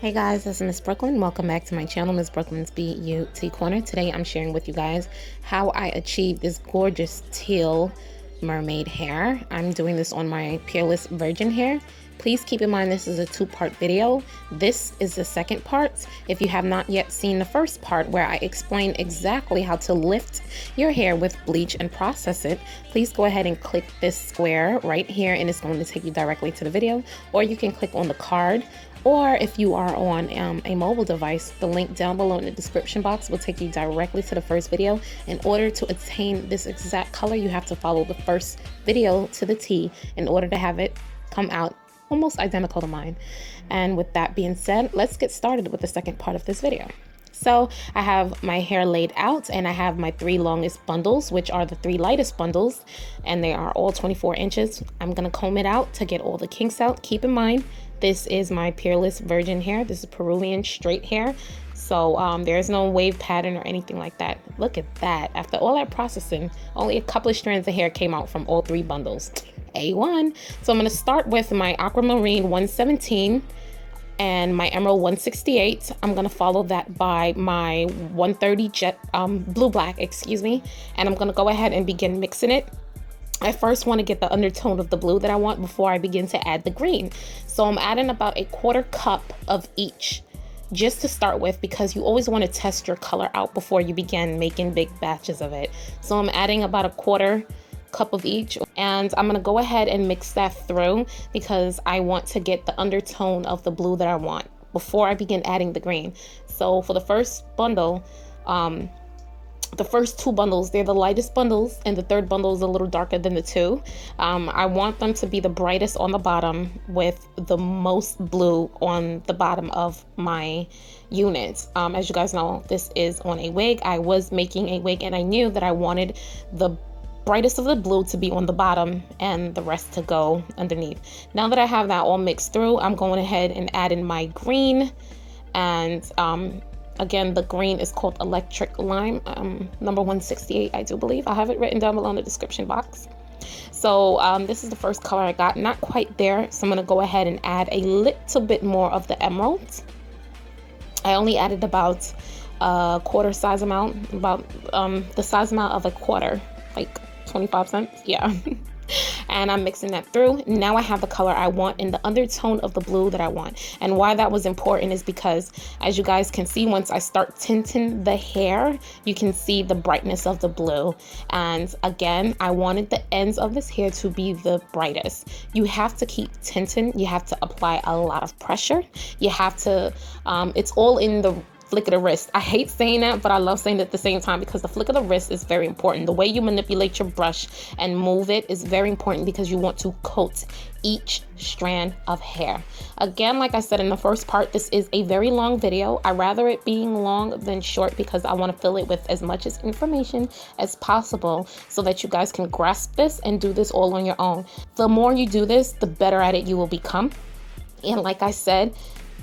Hey guys, this is Miss Brooklyn. Welcome back to my channel, Miss Brooklyn's BeYouty-Corner. Today I'm sharing with you guys how I achieved this gorgeous teal mermaid hair. I'm doing this on my Peerless Virgin hair. Please keep in mind this is a two-part video. This is the second part. If you have not yet seen the first part where I explain exactly how to lift your hair with bleach and process it, please go ahead and click this square right here and it's going to take you directly to the video, or you can click on the card. Or if you are on a mobile device, the link down below in the description box will take you directly to the first video. In order to attain this exact color, you have to follow the first video to the T in order to have it come out almost identical to mine. And with that being said, let's get started with the second part of this video. So I have my hair laid out and I have my 3 longest bundles, which are the 3 lightest bundles, and they are all 24 inches. I'm gonna comb it out to get all the kinks out. Keep in mind, this is my Peerless Virgin hair. This is Peruvian straight hair. So there's no wave pattern or anything like that. Look at that. After all that processing, only a couple of strands of hair came out from all 3 bundles. A1. So I'm gonna start with my Aquamarine 117 and my Emerald 168. I'm gonna follow that by my 130 jet blue black, excuse me, and I'm gonna go ahead and begin mixing it. I first want to get the undertone of the blue that I want before I begin to add the green. So I'm adding about a 1/4 cup of each just to start with, because you always want to test your color out before you begin making big batches of it. So I'm adding about a 1/4 cup of each, and I'm gonna go ahead and mix that through because I want to get the undertone of the blue that I want before I begin adding the green. So for the first bundle, the first 2 bundles, they're the lightest bundles, and the 3rd bundle is a little darker than the 2. I want them to be the brightest on the bottom with the most blue on the bottom of my units. As you guys know, this is on a wig. I was making a wig and I knew that I wanted the brightest of the blue to be on the bottom and the rest to go underneath. Now that I have that all mixed through, I'm going ahead and add in my green, and again, the green is called Electric Lime, number 168, I do believe. I have it written down below in the description box. So this is the first color I got, not quite there, so I'm gonna go ahead and add a little bit more of the emerald. I only added about a 1/4 size amount, about the size amount of a 1/4, like 25 cents, yeah. And I'm mixing that through. Now I have the color I want and the undertone of the blue that I want. And why that was important is because, as you guys can see, once I start tinting the hair, you can see the brightness of the blue. And again, I wanted the ends of this hair to be the brightest. You have to keep tinting. You have to apply a lot of pressure. You have to, it's all in the flick of the wrist. I hate saying that, but I love saying it at the same time because the flick of the wrist is very important. The way you manipulate your brush and move it is very important because you want to coat each strand of hair. Again, like I said in the first part, this is a very long video. I rather it being long than short because I want to fill it with as much as information as possible so that you guys can grasp this and do this all on your own. The more you do this, the better at it you will become. And like I said,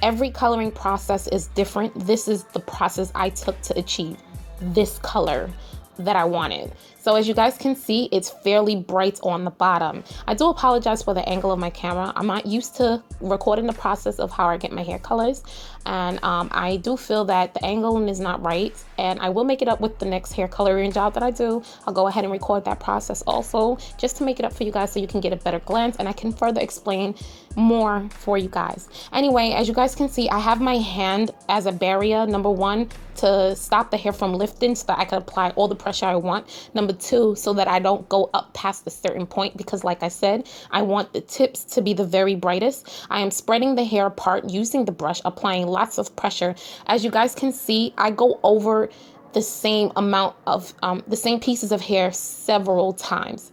every coloring process is different. This is the process I took to achieve this color that I wanted. So as you guys can see, it's fairly bright on the bottom. I do apologize for the angle of my camera. I'm not used to recording the process of how I get my hair colors. And I do feel that the angle is not right. And I will make it up with the next hair coloring job that I do. I'll go ahead and record that process also, just to make it up for you guys so you can get a better glance and I can further explain more for you guys. Anyway, as you guys can see, I have my hand as a barrier, number 1, to stop the hair from lifting so that I can apply all the pressure I want. Number 2, so that I don't go up past a certain point, because like I said, I want the tips to be the very brightest. I am spreading the hair apart using the brush, applying lots of pressure. As you guys can see, I go over the same amount of the same pieces of hair several times.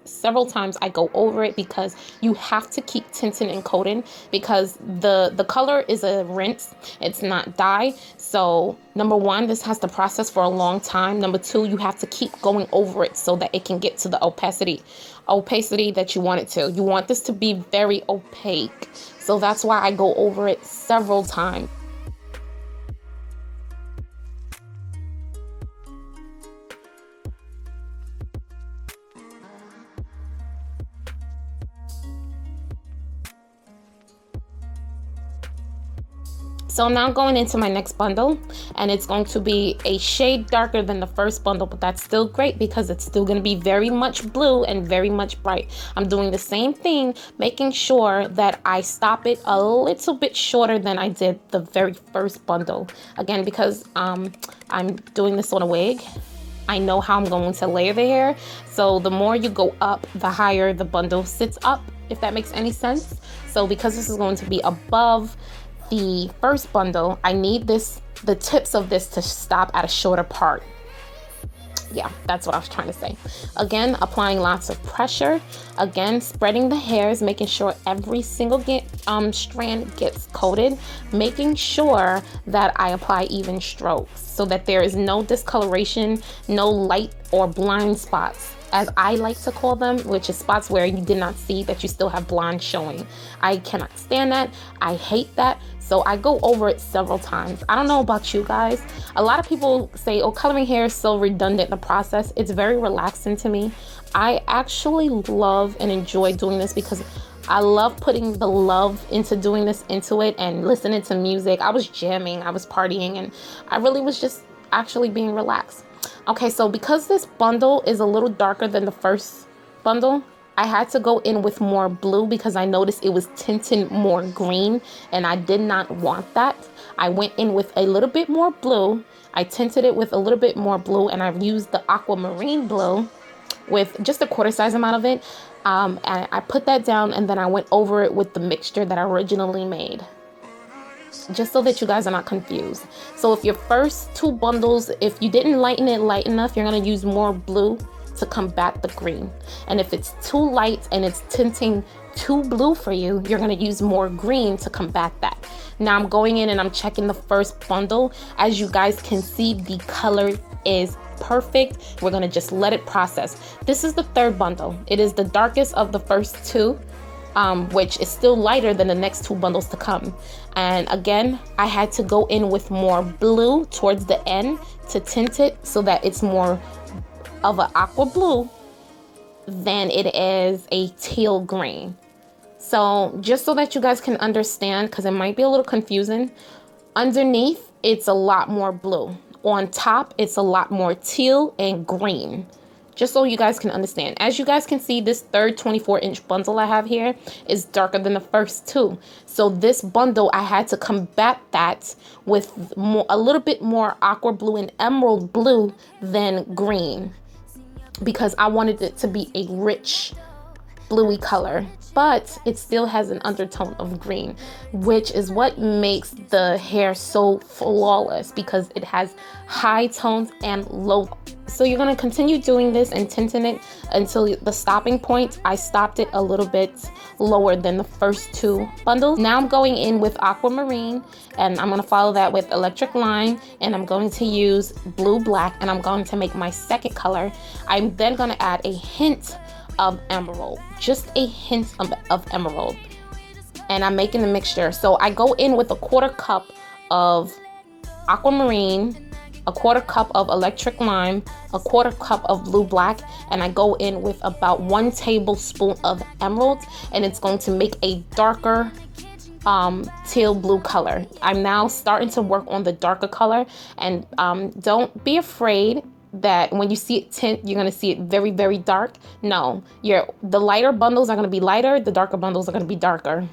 I go over it because you have to keep tinting and coating, because the color is a rinse, it's not dye. So number 1, this has to process for a long time. Number 2, you have to keep going over it so that it can get to the opacity that you want it to. You want this to be very opaque, so that's why I go over it several times. So now I'm going into my next bundle, and it's going to be a shade darker than the first bundle, but that's still great because it's still going to be very much blue and very much bright. I'm doing the same thing, making sure that I stop it a little bit shorter than I did the very first bundle. Again, because I'm doing this on a wig, I know how I'm going to layer the hair. So the more you go up, the higher the bundle sits up, if that makes any sense. So because this is going to be above the first bundle, I need the tips of this to stop at a shorter part. Yeah, that's what I was trying to say. Again, applying lots of pressure. Again, spreading the hairs, making sure every single strand gets coated, making sure that I apply even strokes so that there is no discoloration, no light or blind spots, as I like to call them, which is spots where you did not see that you still have blonde showing. I cannot stand that. I hate that. So I go over it several times. I don't know about you guys. A lot of people say, oh, coloring hair is so redundant in the process. It's very relaxing to me. I actually love and enjoy doing this because I love putting the love into doing this into it and listening to music. I was jamming, I was partying, and I really was just actually being relaxed. Okay, so because this bundle is a little darker than the first bundle, I had to go in with more blue because I noticed it was tinted more green and I did not want that. I went in with a little bit more blue. I tinted it with a little bit more blue, and I've used the Aquamarine blue with just a quarter size amount of it. And I put that down, and then I went over it with the mixture that I originally made, just so that you guys are not confused. So if your first two bundles, if you didn't lighten it light enough, you're going to use more blue to combat the green. And if it's too light and it's tinting too blue for you, you're going to use more green to combat that. Now I'm going in and I'm checking the first bundle. As you guys can see, the color is perfect. We're going to just let it process. This is the third bundle. It is the darkest of the first two, which is still lighter than the next two bundles to come. And again, I had to go in with more blue towards the end to tint it so that it's more of an aqua blue than it is a teal green. So just so that you guys can understand, because it might be a little confusing, underneath it's a lot more blue. On top it's a lot more teal and green. Just so you guys can understand. As you guys can see, this third 24-inch bundle I have here is darker than the first two. So this bundle, I had to combat that with a little bit more aqua blue and emerald blue than green, because I wanted it to be a rich bluey color, but it still has an undertone of green, which is what makes the hair so flawless, because it has high tones and low. So you're going to continue doing this and tinting it until the stopping point. I stopped it a little bit lower than the first two bundles. Now I'm going in with Aquamarine, and I'm going to follow that with Electric Lime, and I'm going to use Blue Black, and I'm going to make my second color. I'm then going to add a hint of emerald, just a hint of emerald, and I'm making the mixture. So I go in with a quarter cup of Aquamarine, a quarter cup of Electric Lime, a quarter cup of Blue Black, and I go in with about 1 tablespoon of emerald, and it's going to make a darker teal blue color. I'm now starting to work on the darker color, and don't be afraid that when you see it tint, you're going to see it very, very dark. No, the lighter bundles are going to be lighter, the darker bundles are going to be darker.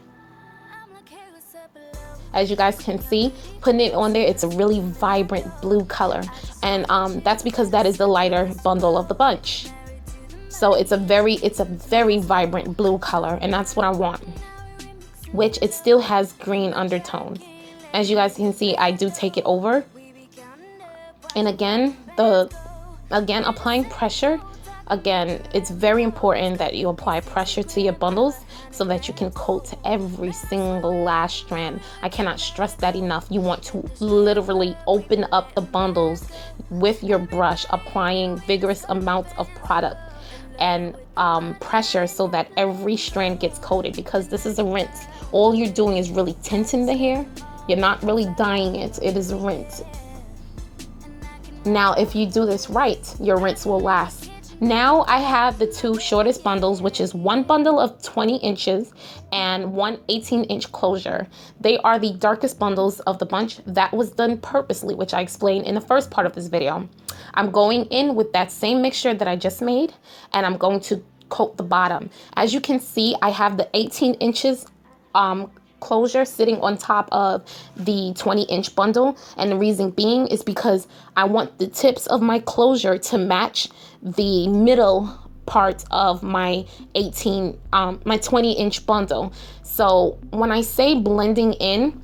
As you guys can see, putting it on there, it's a really vibrant blue color, and that's because that is the lighter bundle of the bunch. So it's a very vibrant blue color, and that's what I want, which it still has green undertones. As you guys can see, I do take it over, and again applying pressure. Again, it's very important that you apply pressure to your bundles so that you can coat every single last strand. I cannot stress that enough. You want to literally open up the bundles with your brush, applying vigorous amounts of product and pressure so that every strand gets coated, because this is a rinse. All you're doing is really tinting the hair. You're not really dyeing it. It is a rinse. Now, if you do this right, your rinse will last. Now I have the two shortest bundles, which is one bundle of 20 inches and one 18-inch closure. They are the darkest bundles of the bunch. That was done purposely, which I explained in the first part of this video. I'm going in with that same mixture that I just made, and I'm going to coat the bottom. As you can see, I have the 18 inches closure sitting on top of the 20-inch bundle, and the reason being is because I want the tips of my closure to match the middle part of my 20-inch bundle. So when I say blending in,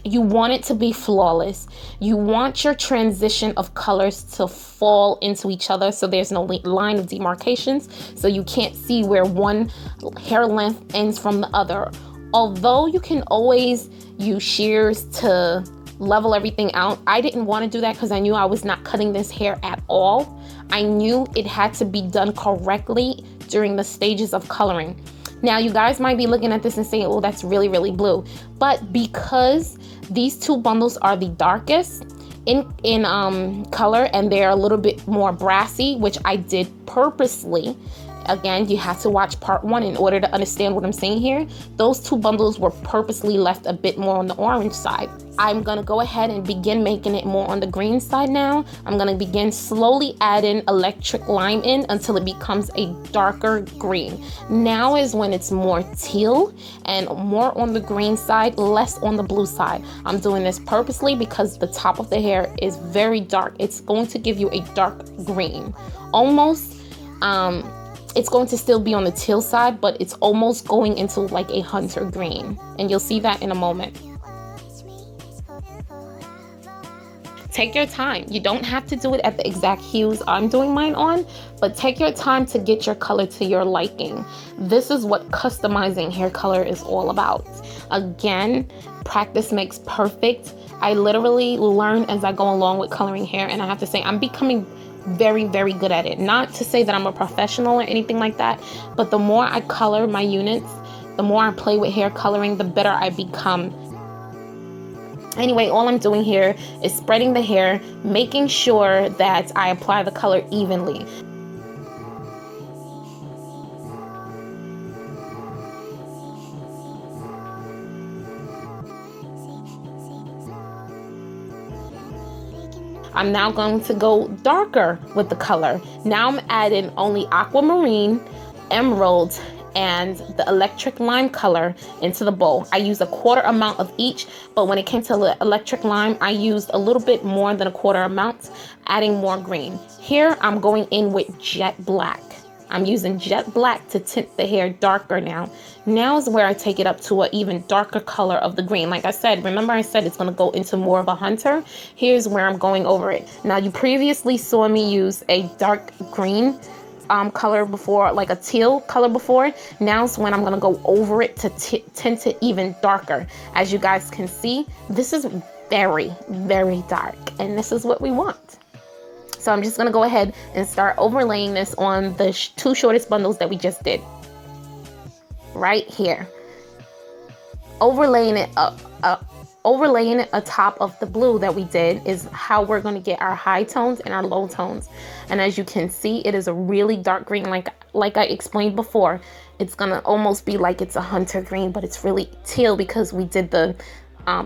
you want it to be flawless. You want your transition of colors to fall into each other, so there's no line of demarcations, so you can't see where one hair length ends from the other. Although you can always use shears to level everything out, I didn't want to do that because I knew I was not cutting this hair at all. I knew it had to be done correctly during the stages of coloring. Now, you guys might be looking at this and saying, oh, that's really, really blue. But because these two bundles are the darkest in color, and they're a little bit more brassy, which I did purposely. Again, you have to watch part 1 in order to understand what I'm saying here. Those two bundles were purposely left a bit more on the orange side. I'm gonna go ahead and begin making it more on the green side now. I'm gonna begin slowly adding electric lime in until it becomes a darker green. Now is when it's more teal and more on the green side, less on the blue side. I'm doing this purposely because the top of the hair is very dark. It's going to give you a dark green. Almost, it's going to still be on the teal side, but it's almost going into like a hunter green. And you'll see that in a moment. Take your time. You don't have to do it at the exact hues I'm doing mine on, but take your time to get your color to your liking. This is what customizing hair color is all about. Again, practice makes perfect. I literally learn as I go along with coloring hair, and I have to say I'm becoming very, very good at it. Not to say that I'm a professional or anything like that, but the more I color my units, the more I play with hair coloring, the better I become. Anyway, all I'm doing here is spreading the hair, making sure that I apply the color evenly. I'm now going to go darker with the color. Now I'm adding only Aquamarine, Emerald, and the electric lime color into the bowl. I used a quarter amount of each, but when it came to the electric lime, I used a little bit more than a quarter amount, adding more green. Here, I'm going in with jet black. I'm using jet black to tint the hair darker now. Now is where I take it up to an even darker color of the green. Like I said, remember I said it's going to go into more of a hunter? Here's where I'm going over it. Now, you previously saw me use a dark green color before, like a teal color before. Now's when I'm going to go over it to tint it even darker. As you guys can see, this is very, very dark, and this is what we want. So I'm just going to go ahead and start overlaying this on the two shortest bundles that we just did. Right here. Overlaying it atop of the blue that we did is how we're going to get our high tones and our low tones. And as you can see, it is a really dark green. Like I explained before, it's going to almost be like it's a hunter green, but it's really teal because we did the,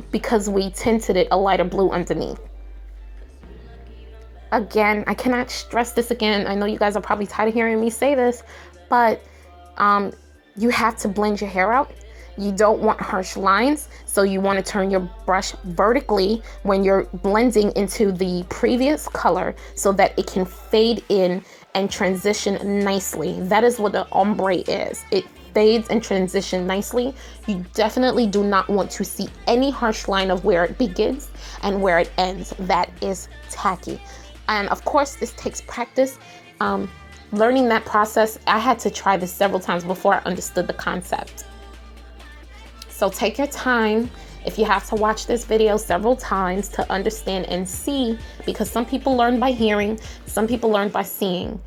because we tinted it a lighter blue underneath. Again, I cannot stress this again. I know you guys are probably tired of hearing me say this, but you have to blend your hair out. You don't want harsh lines, so you want to turn your brush vertically when you're blending into the previous color so that it can fade in and transition nicely. That is what the ombre is. It fades and transition nicely. You definitely do not want to see any harsh line of where it begins and where it ends. That is tacky. And of course, this takes practice. Learning that process, I had to try this several times before I understood the concept. So take your time. If you have to watch this video several times to understand and see, because some people learn by hearing, some people learn by seeing.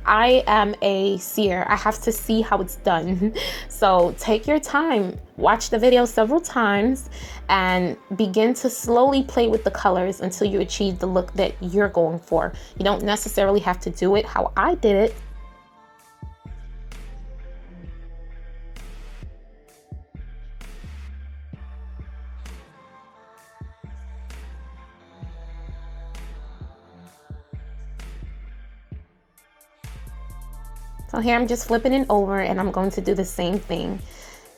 I am a seer. I have to see how it's done. So take your time, watch the video several times, and begin to slowly play with the colors until you achieve the look that you're going for. You don't necessarily have to do it how I did it. So here I'm just flipping it over and I'm going to do the same thing.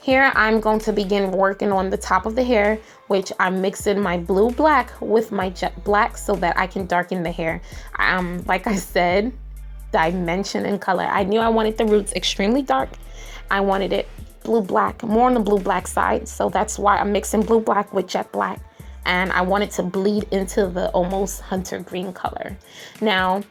Here I'm going to begin working on the top of the hair, which I'm mixing my blue black with my jet black so that I can darken the hair. Like I said, dimension and color. I knew I wanted the roots extremely dark. I wanted it blue black, more on the blue black side. So that's why I'm mixing blue black with jet black. And I want it to bleed into the almost hunter green color. Now,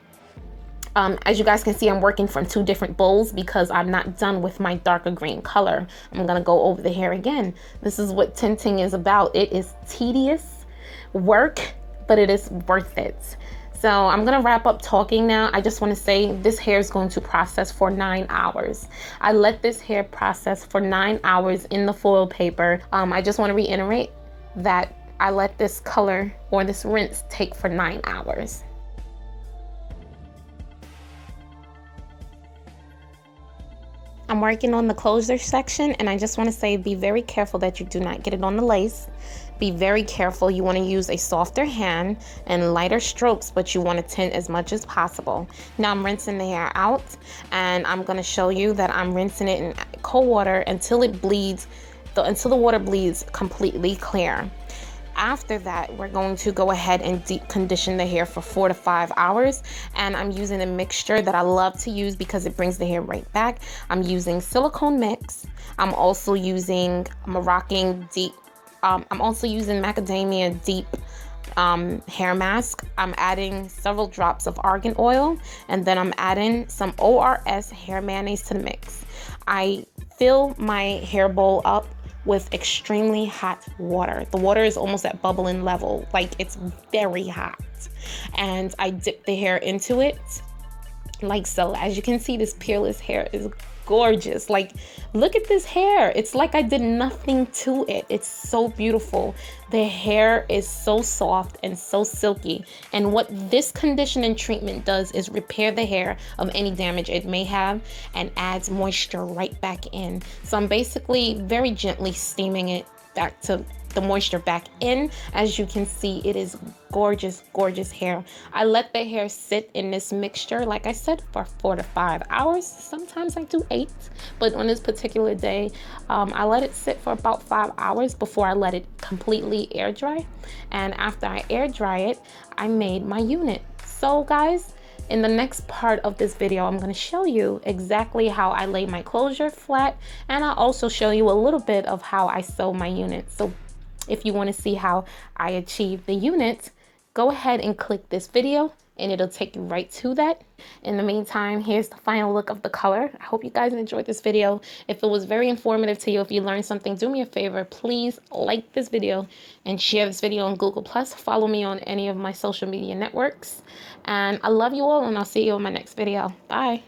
as you guys can see, I'm working from two different bowls because I'm not done with my darker green color. I'm gonna go over the hair again. This is what tinting is about. It is tedious work, but it is worth it. So I'm gonna wrap up talking now. I just wanna say this hair is going to process for 9 hours. I let this hair process for 9 hours in the foil paper. I just wanna reiterate that I let this color or this rinse take for 9 hours. I'm working on the closure section, and I just want to say be very careful that you do not get it on the lace. Be very careful. You want to use a softer hand and lighter strokes, but you want to tint as much as possible. Now I'm rinsing the hair out, and I'm going to show you that I'm rinsing it in cold water until it bleeds, until the water bleeds completely clear. After that, we're going to go ahead and deep condition the hair for 4 to 5 hours. And I'm using a mixture that I love to use because it brings the hair right back. I'm using silicone mix. I'm also using Moroccan deep. I'm also using macadamia deep hair mask. I'm adding several drops of argan oil, and then I'm adding some ORS hair mayonnaise to the mix. I fill my hair bowl up with extremely hot water. The water is almost at bubbling level, like it's very hot. And I dip the hair into it like so. As you can see, this peerless hair is gorgeous. Like, look at this hair. It's like I did nothing to it. It's so beautiful. The hair is so soft and so silky. And what this conditioning treatment does is repair the hair of any damage it may have and adds moisture right back in. So I'm basically very gently steaming it back to the moisture back in. As you can see, it is gorgeous, gorgeous hair. I let the hair sit in this mixture, like I said, for 4 to 5 hours. Sometimes I do 8, but on this particular day, I let it sit for about 5 hours before I let it completely air dry. And after I air dry it, I made my unit. So guys, in the next part of this video, I'm going to show you exactly how I lay my closure flat, and I'll also show you a little bit of how I sew my unit. So if you want to see how I achieve the unit, go ahead and click this video and it'll take you right to that. In the meantime, here's the final look of the color. I hope you guys enjoyed this video. If it was very informative to you, if you learned something, do me a favor, please like this video and share this video on Google+. Follow me on any of my social media networks. And I love you all, and I'll see you in my next video. Bye.